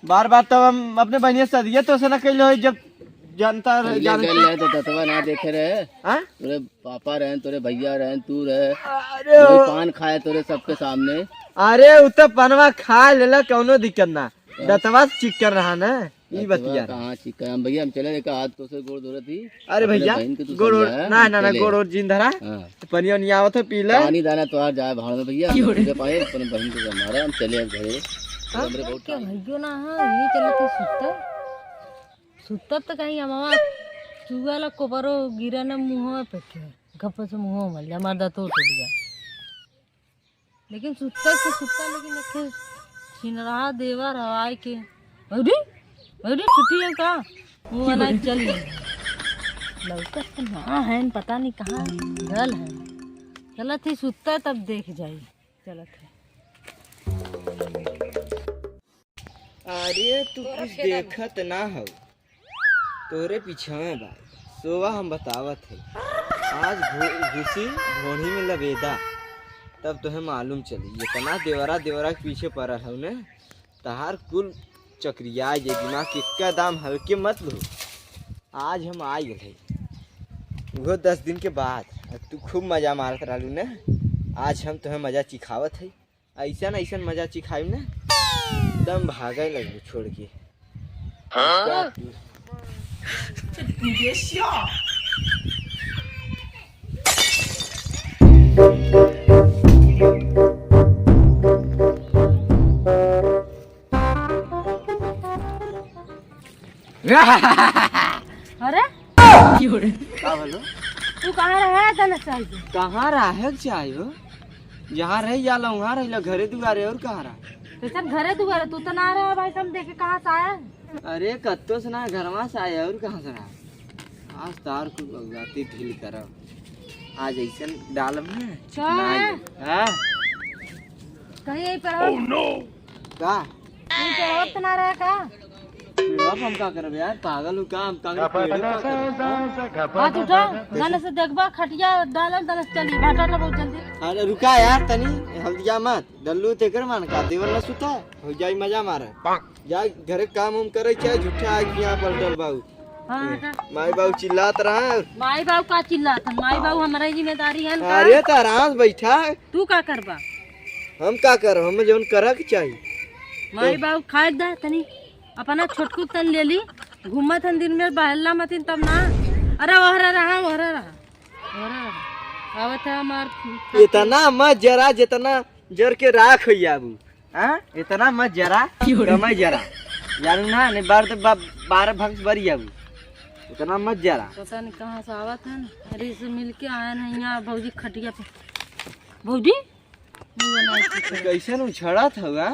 बार बार तब हम अपने बहनिया सदिया तो से ना कह लो जब जानता रहे तो दतवा ना देखे रहे हाँ तोरे पापा रहे तोरे भैया रहे तू रहे अरे पान खाए तोरे सबके सामने। अरे उ तो पनवा खा लेला कौनो दिक्कत ना दतवा चिक्कर रहा ना ई बतिया कहाँ चिक्कर हम भैया हम चले देखा हाथ तो से गोड़ धोरे थी। अरे भैया गोड़ ना ना ना गोड़ जिन धरा पनिया नहीं आवत पी ले पानी दाना तो आ जाए भाड़ में भैया पाए अपन बहन को मारे हम चले घरे हमरे बहुत क्या भइयो ना हां ये चलत सुत्ता सुत्ता तो कहीं हमारा चुगाला कोबरो गिरा ना मुंह पे गप से मुंह मल जा मार तो टूट गया लेकिन सुत्ता से सुत्ता लेकिन एक छीन रहा देवा रवाई के अरे अरे छुट्टी है का मुंह वाला चल लौकत ना है पता नहीं कहाँ गल है चलत ही सुत्ता तब देख जाई चलत है। अरे तू कुछ देखत ना हो तोरे पीछे में भाई सोवा हम बतावत है आज घुसी घोड़ी में लबेदा तब तुम्हें मालूम चली इतना देवरा देवरा के पीछे पड़ल हो ने तहार कुल चक्रिया जे दिमाग के दाम हल्के मत लो। आज हम आ गए वो 10 दिन के बाद तू खूब मजा मारत रहलू ने आज हम तुम्हें मजा चिखावत है ऐसा न ऐसा मजा चिखाई ने दम भागे लगू छोड़ के अरे का बोलो तू कहाँ रहा था कहाँ रहे चाहिए जहाँ रह जाला वहाँ रह घरे दुआरे और कहाँ रहा तो सर घरे दुआरे तू तो ना रहा भाई हम देखे कहाँ से आया अरे कत्तो से ना घरवा से आया और कहाँ से रहा आज तार को बगाती ढील करब आज ऐसा डालम ना कहीं यहीं पर का यहीं पर तो ना रहा का अब हम का करब यार पागल हूँ का हम का हाथ उठा दाने से देखबा खटिया डालल दाने से चली भाटा बहुत जल्दी। अरे रुका यार तनी हल्दिया मत डल्लू तेकर मान का देवर न सुता हो जाई मजा मारे जा घरे काम उम करे चाहे झूठा आग यहाँ पर डल बाबू माई बाबू चिल्लात रहा माई बाबू का चिल्लात माई बाबू हमारी जिम्मेदारी है ना। अरे तो आराम से बैठा तू का करबा हम का कर हम जौन करे के चाहिए माई बाबू खाए दे तनी अपना छोटकू तन ले ली घूमत हन दिन में बहला मतिन तब ना। अरे वहरा रहा आवत है हमार इतना मत जरा जितना जर के राख होई आबू हां इतना मत जरा कम जरा जानू ना ने बार तो 12 भक्स बरी आबू इतना मत जरा पता नहीं कहाँ से आवत है अरे से मिल के आया ना यहाँ भौजी खटिया पे भौजी कैसे उछड़त हुआ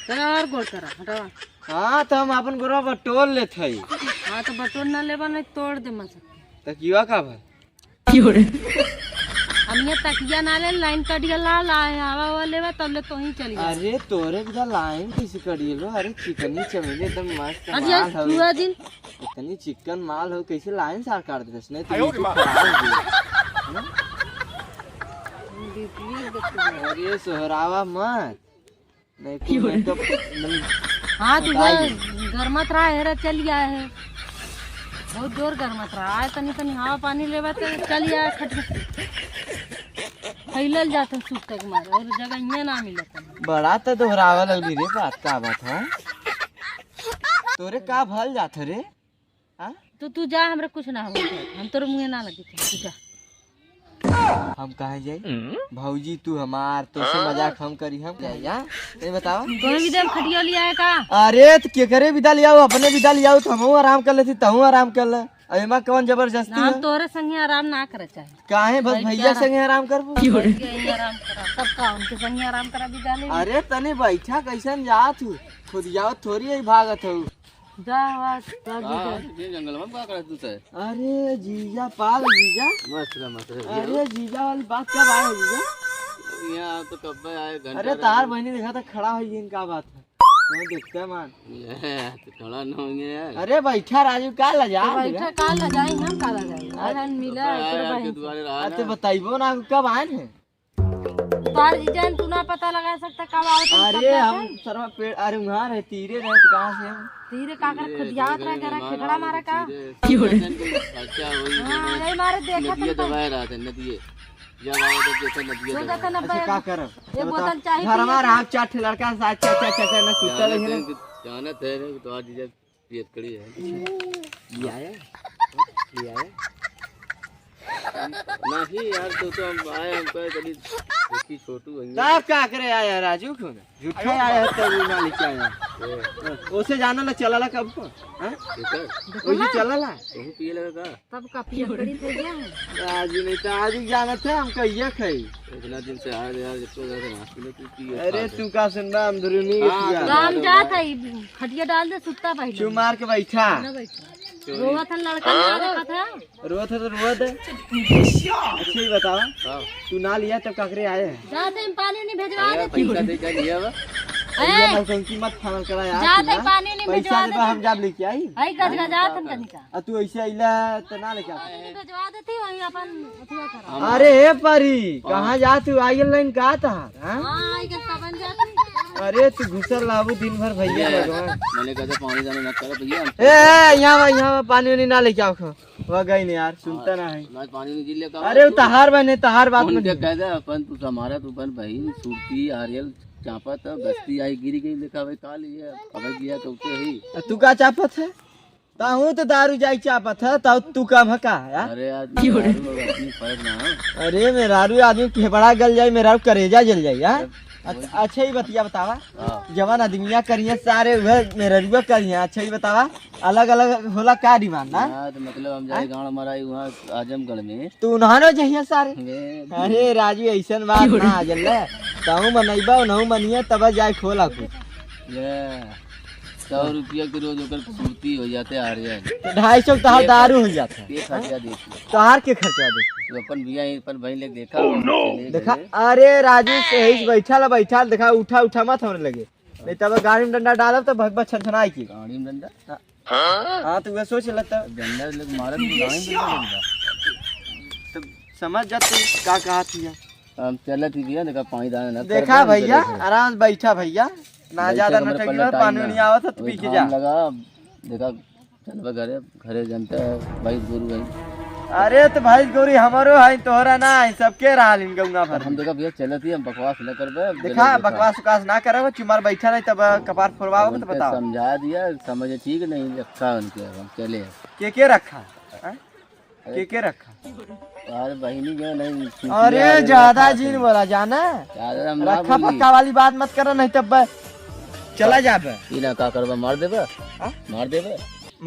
चला और गोड़ करा हटावा। हाँ तो हम अपन गोरवा बटोल लेत हई। हाँ तो बटोल ना लेबा नहीं तोड़ दे मत तो किवा का भाई हम ये तकिया ना ले लाइन कटिया ला लाए हवा हवा लेबा तब ले तो ही चली। अरे तोरे बिना लाइन कैसे करिए लो अरे चिकनी चमेली एकदम मस्त आज माल हो पूरा दिन इतनी चिकन माल हो कैसे लाइन सार काट देस नहीं तो यूट्यूब खराब हो अरे सोहरावा मत नहीं तो हाँ तू गर्मत रहा है चल गया है बहुत जोर गर्मत रहा है तनी तनी हवा पानी लेवा तो चल गया खट फैलल जाते सूख तक मारे और जगह ये ना मिलता बड़ा तो दोहरावा लगली रे बात का बात है तोरे का भल जात रे हां तो तू जा हमरा कुछ ना हो हम तोर मुंह ना लगी तू जा हम कहे जाई भौजी तू हमार तो से मजाक हम करी हम क्या या नहीं बताओ तोने भी देम खटिया लिया है का। अरे तो के करे विदा लियाओ अपने विदा लियाओ तो हमहू आराम कर लेती तहू आराम कर ले एमा कौन जबरदस्ती हम तोरे संगे आराम ना करे चाहे काहे बस भैया संगे आराम करबू आराम करा सब का उनके संगे आराम करा विदा ले। अरे तने बैठा कैसन जात हूँ खुद जाओ थोड़ी ही भागत हूँ जा ये जंगल में क्या करे तू से। अरे जीजा पाल जीजा मस्त अरे जीजा वाली बात कब आए हो जीजा यहाँ तो कब आए घंटा। अरे तार बहनी देखा था खड़ा हो इनका बात है तुम्हें देखते हैं मान तो खड़ा न होंगे यार। अरे बैठा राजू का लजा बैठा का ल जाई हम का ल जाई अरे मिला दुआरे रहा बताइबो ना कब आए हैं बाहर जीजान तू ना पता लगा सकता कब आओ तुम कब अरे जाते? हम सरमा पेड़, अरे वहाँ रहे तीरे रहे तो कहाँ से हम? तीरे काकर खुदियावत रहा करा खेकड़ा मारा का खर्चा हुई हाँ नहीं मारे देखा नदिया तुम दबाए रहा था नदिये जब आए तो जैसे नदिया तो दबाए देखा ना अच्छा क्या करो ये बोतल चाहिए घर हमारा आप 4 लड़का साथ चाचा ना सुता रहे हैं जानत है तो आज जब पियत कड़ी है ये आया ये आया नहीं यार तो हम आए हम कहे चली देखी छोटू है तब क्या करे आया राजू क्यों ना झूठा आया है तब ना लेके आया ओसे जाना ला चला ला कब को हां ओसे चला ला तू पिए लगा का तब का पिया करी थे गया राजू नहीं तो आज ही जाना था हम कहिए खाई इतना दिन से आए यार जिसको ज्यादा नाश्ते में तू पिए अरे तू का सुन रहा हम दुरुनी काम जात है खटिया डाल दे सुत्ता पहले चू मार के बैठा ना बैठा रोवा था लड़का ना देखा था रोत है तो रोत है अच्छा ही बताओ हां तू ना लिया तब काकरे आए हैं जाते हम पानी नहीं भेजवा अरे देती पैसा दे जा लिया बा ये नौटंकी मत फानल करा यार जाते पानी नहीं पैसा भेजवा देबा हम जाब लेके आई आई गज गजात हम कनिका आ तू ऐसे आइला तो ना लेके आ नहीं भेजवा देती वही अपन अथवा करा अरे हे परी कहाँ जा तू आई लाइन का था हाँ? हां आई के बन जाती अरे तू घुसर लाबू दिन भर भैया लगवा मैंने कहा था पानी जाने मत करो भैया ए यहाँ पानी वानी ना लेके आओ वह गई नहीं यार सुनता ना है मैं पानी नहीं जी ले का अरे तहार बने तहार बात कौन में क्या कहता है अपन तू हमारा तू अपन बहन सूरती आर्यल चापा था बस्ती आई गिरी गई देखा भाई काल ये अब गया तो उसे ही तू का चापत है ताहू तो दारू जाई चापत है तो तू का भका यार अरे आदमी अपनी फर्क ना है। अरे मेरारू आदमी के बड़ा गल जाई मेरा करेजा जल जाई यार अच्छा ही बतिया बतावा हाँ। जवान आदमिया करिए सारे वह मेरा करिए अच्छा ही बतावा अलग अलग होला का डिमांड ना हाँ, तो मतलब हम जाए गाँव हमारा वहाँ आजमगढ़ में तू नहानो चाहिए सारे वे- अरे राजू ऐसन बात ना आ जल ताहू मनैबा नहू मनिए तब जाए खोला कुछ ये 100 रुपया के रोज होकर सूरती हो जाते आर्यल 250 तहार दारू हो जाता है ये खर्चा देखी तहार के खर्चा देख तो अपन भैया अपन भाई ले देखा चले देखा गए। अरे राजू सही बैठा देखा उठा उठा मत होने लगे नहीं तब गाड़ी में डंडा डालब तो भगवा छनछनाई की गाड़ी में डंडा हाँ तो वह सोच लेता डंडा लोग मारत तो गाड़ी में डंडा तो समझ जा तू का कहा थी हम चले थी भैया देखा पानी दाना ना देखा भैया आराम से बैठा भैया ना ज्यादा नटक पानी नहीं आवत तो पी के जा लगा देखा चल घरे घरे जनता है भाई गुरु भाई अरे तो भाई गौरी हमारो है तोहरा ना है सबके रहा इन गंगा भर हम देखा भैया चले थी हम बकवास न कर देखा बकवास उकास ना करे चुमार बैठा नहीं तब कपार फोड़वाओ तो बताओ समझा दिया समझे ठीक नहीं रखा उनके हम चले के रखा हाँ? के रखा यार बहनी गया नहीं अरे ज्यादा जीन बोला जाना ज्यादा हम ना रखा बोली। पक्का वाली बात मत करो नहीं तब चला जाबे ई ना का करबा मार देबे हाँ? मार देबे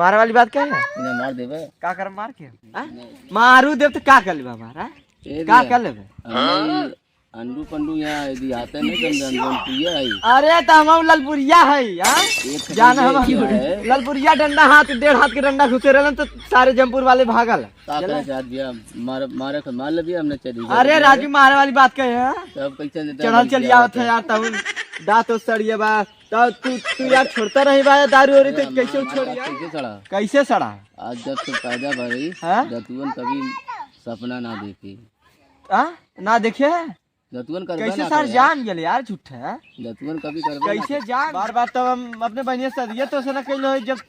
मारे वाली बात क्या है इना मार देबे का कर मार के हाँ? मारू देव तो का कर लेबा हमारा का कर लेबे हमने अंडू पंडू यहाँ यदि आते नहीं तो अंदर पिया है अरे तो हम ललपुरिया है हाँ? एक जाना हम खरीदे है ललपुरिया डंडा हाथ 1.5 हाथ के डंडा घुसे रहलन तो सारे जमपुर वाले भागल का करे चाहत भैया मार मारे के मार ले भैया हमने चली अरे राजू मारे वाली बात कहे हाँ? सब पैसा देता चढ़ल चली आवत है यार तब दांत तो सड़िए बा तो तू यार छोड़ता नहीं बा दारू और तो कैसे छोड़ी यार कैसे चढ़ा कैसे सड़ा आज जब से पैदा भरी हाँ? जतुअन कभी सपना ना देखी हाँ? ना देखे जतुअन कर कैसे सर जान गेल यार झूठा हाँ? जतुअन कभी करबा कैसे जान बार बार तब हम अपने बनिए सदिए तो से ना कहीं हो जब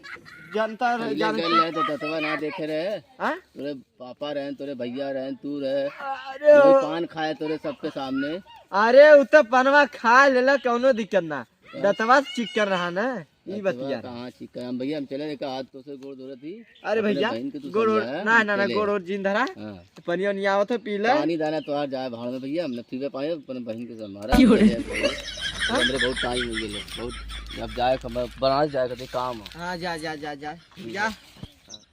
जनता जान ले तो ततवा ना देखे रहे हाँ? तोरे पापा रहे तोरे भैया रहे तू रहे अरे कोई पान खाए तोरे सबके सामने अरे उ तो पनवा खा लेला कौनो दिक्कत ना दतवा चिक कर रहा ना ई बतिया कहाँ चिका हम भैया हम चले देखा आज तो से गोड़ धोरे थी अरे भैया बहन के तू गोड़ समझाया, ना ना ना चले। गोड़ जीन धरा हाँ पनिया नहीं आवत है पी ले पानी दाना तो आज जाए भाड़ में भैया हमने पीवे पाए अपन बहन के समारा हमरे बहुत टाइम हो गेले बहुत अब जाए बनारस जाए कते काम है हाँ जा जा जा जा जा